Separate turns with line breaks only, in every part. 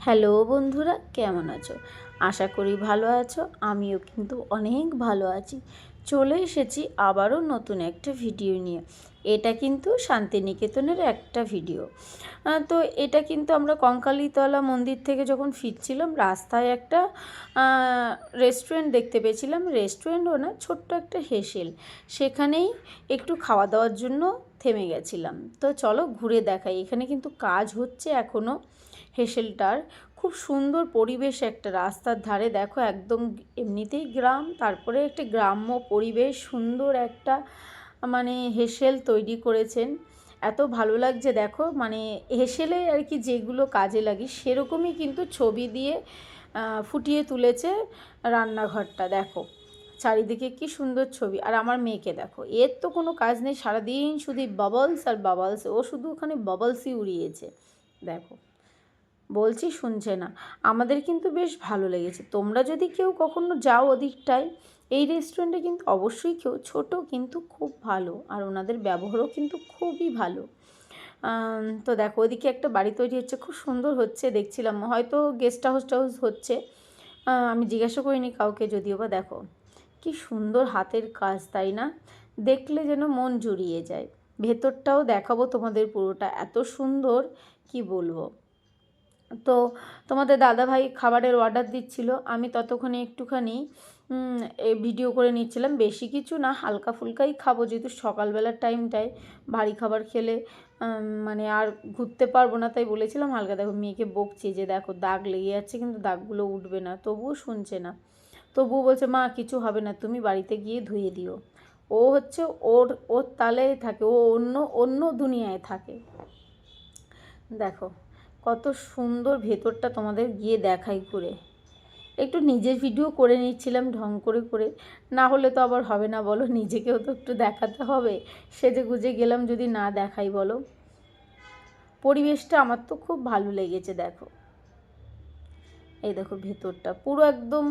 Hello বন্ধুরা, কেমন আছো? আশা করি ভালো আছো। আমিও কিন্তু অনেক ভালো আছি। চলে এসেছি আবারও নতুন একটা ভিডিও নিয়ে। এটা কিন্তু শান্তিনিকেতনের একটা ভিডিও। তো এটা কিন্তু আমরা কঙ্কালীতলা মন্দির থেকে যখন ফিরছিলাম রাস্তায় একটা রেস্টুরেন্ট দেখতে পেয়েছিলাম। রেস্টুরেন্টও না, ছোট্ট একটা হেসেল। সেখানেই একটু খাওয়া দাওয়ার জন্য থেমে গেছিলাম। তো চলো ঘুরে দেখাই। এখানে কিন্তু কাজ হচ্ছে এখনও হেসেলটার। খুব সুন্দর পরিবেশ, একটা রাস্তার ধারে দেখো, একদম এমনিতেই গ্রাম, তারপরে একটা গ্রাম্য পরিবেশ, সুন্দর একটা মানে হেসেল তৈরি করেছেন। এত ভালো লাগছে দেখো, মানে হেসেলে আর কি যেগুলো কাজে লাগে সেরকমই কিন্তু ছবি দিয়ে ফুটিয়ে তুলেছে রান্নাঘরটা। দেখো চারিদিকে কি সুন্দর ছবি। আর আমার মেয়েকে দেখো, এর তো কোনো কাজ নেই, সারাদিন শুধু বাবলস আর বাবলস, ও শুধু ওখানে বাবলসই উড়িয়েছে। দেখো বলছি শুনছে না। আমাদের কিন্তু বেশ ভালো লেগেছে। তোমরা যদি কেউ কখনো যাও ওদিকটায়, এই রেস্টুরেন্টে কিন্তু অবশ্যই কেউ, ছোটো কিন্তু খুব ভালো, আর ওনাদের ব্যবহারও কিন্তু খুবই ভালো। তো দেখো ওদিকে একটা বাড়ি তৈরি হচ্ছে, খুব সুন্দর হচ্ছে দেখছিলাম, হয়তো গেস্ট হাউস হচ্ছে। আমি জিজ্ঞাসা করিনি কাউকে, যদিও বা দেখো কি সুন্দর হাতের কাজ, তাই না? দেখলে যেন মন জুড়িয়ে যায়। ভেতরটাও দেখাবো তোমাদের পুরোটা, এত সুন্দর কি বলবো। তো তোমাদের দাদাভাই খাবারের অর্ডার দিচ্ছিল, আমি ততক্ষণে একটুখানি ভিডিও করে নিচ্ছিলাম। বেশি কিছু না, হালকা ফুলকাই খাবো, যেহেতু সকালবেলার টাইমটায় ভারী খাবার খেলে মানে আর ঘুরতে পারবো না, তাই বলেছিলাম হালকা। দেখো মেয়েকে বকছি যে দেখো দাগ লেগে যাচ্ছে, কিন্তু দাগগুলো উঠবে না, তবুও শুনছে না। তবুও বলছে মা কিছু হবে না, তুমি বাড়িতে গিয়ে ধুয়ে দিও। ও হচ্ছে ওর ওর তালে থাকে, ও অন্য অন্য দুনিয়ায় থাকে। দেখো কত সুন্দর ভেতরটা, তোমাদের গিয়ে দেখাই করে। একটু নিজের ভিডিও করে নিচ্ছিলাম ঢং করে করে, না হলে তো আবার হবে না বলো, নিজেকেও তো একটু দেখাতে হবে। সেজে গুজে গেলাম যদি না দেখাই বলো। পরিবেশটা আমার তো খুব ভালো লেগেছে। দেখো এই দেখো ভেতরটা পুরো একদম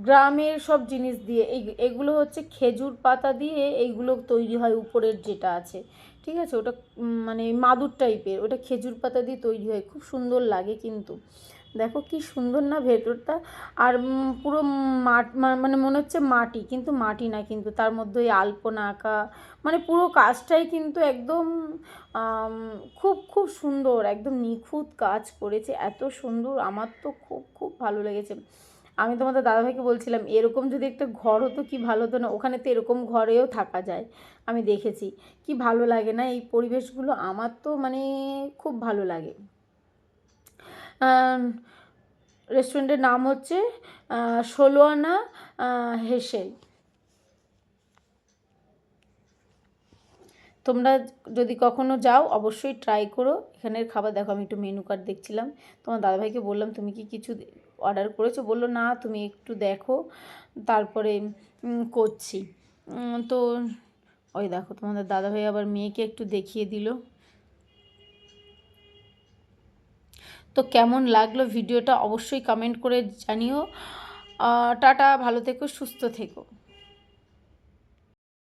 গ্রামের সব জিনিস দিয়ে, এগুলো হচ্ছে খেজুর পাতা দিয়ে এইগুলো তৈরি হয়, উপরের যেটা আছে, ঠিক আছে, ওটা মানে মাদুর টাইপের, ওটা খেজুর পাতা দিয়ে তৈরি হয়, খুব সুন্দর লাগে কিন্তু। দেখো কি সুন্দর না ভেতরটা। আর পুরো মাঠ, মানে মনে হচ্ছে মাটি, কিন্তু মাটি না, কিন্তু তার মধ্যে ওই আলপনা আঁকা, মানে পুরো কাজটাই কিন্তু একদম খুব খুব সুন্দর, একদম নিখুঁত কাজ করেছে, এত সুন্দর। আমার তো খুব খুব ভালো লেগেছে। আমি তোমাদের দাদাভাইকে বলছিলাম এরকম যদি একটা ঘর হতো কি ভালো হতো না, ওখানে তো এরকম ঘরেও থাকা যায়, আমি দেখেছি কি ভালো লাগে না এই পরিবেশগুলো, আমার তো মানে খুব ভালো লাগে। রেস্টুরেন্টের নাম হচ্ছে ১৬ আনা হেসেল। তোমরা যদি কখনো যাও অবশ্যই ট্রাই করো এখানের খাবার। দেখো আমি একটু মেনু কার্ড দেখছিলাম, তোমার দাদাভাইকে বললাম তুমি কি কিছু অর্ডার করেছো, বললো না তুমি একটু দেখো তারপরে করছি। তো ওই দেখো তোমাদের দাদাভাই আবার মেয়েকে একটু দেখিয়ে দিল। তো কেমন লাগলো ভিডিওটা অবশ্যই কমেন্ট করে জানিও। টাটা, ভালো থেকো, সুস্থ থেকো।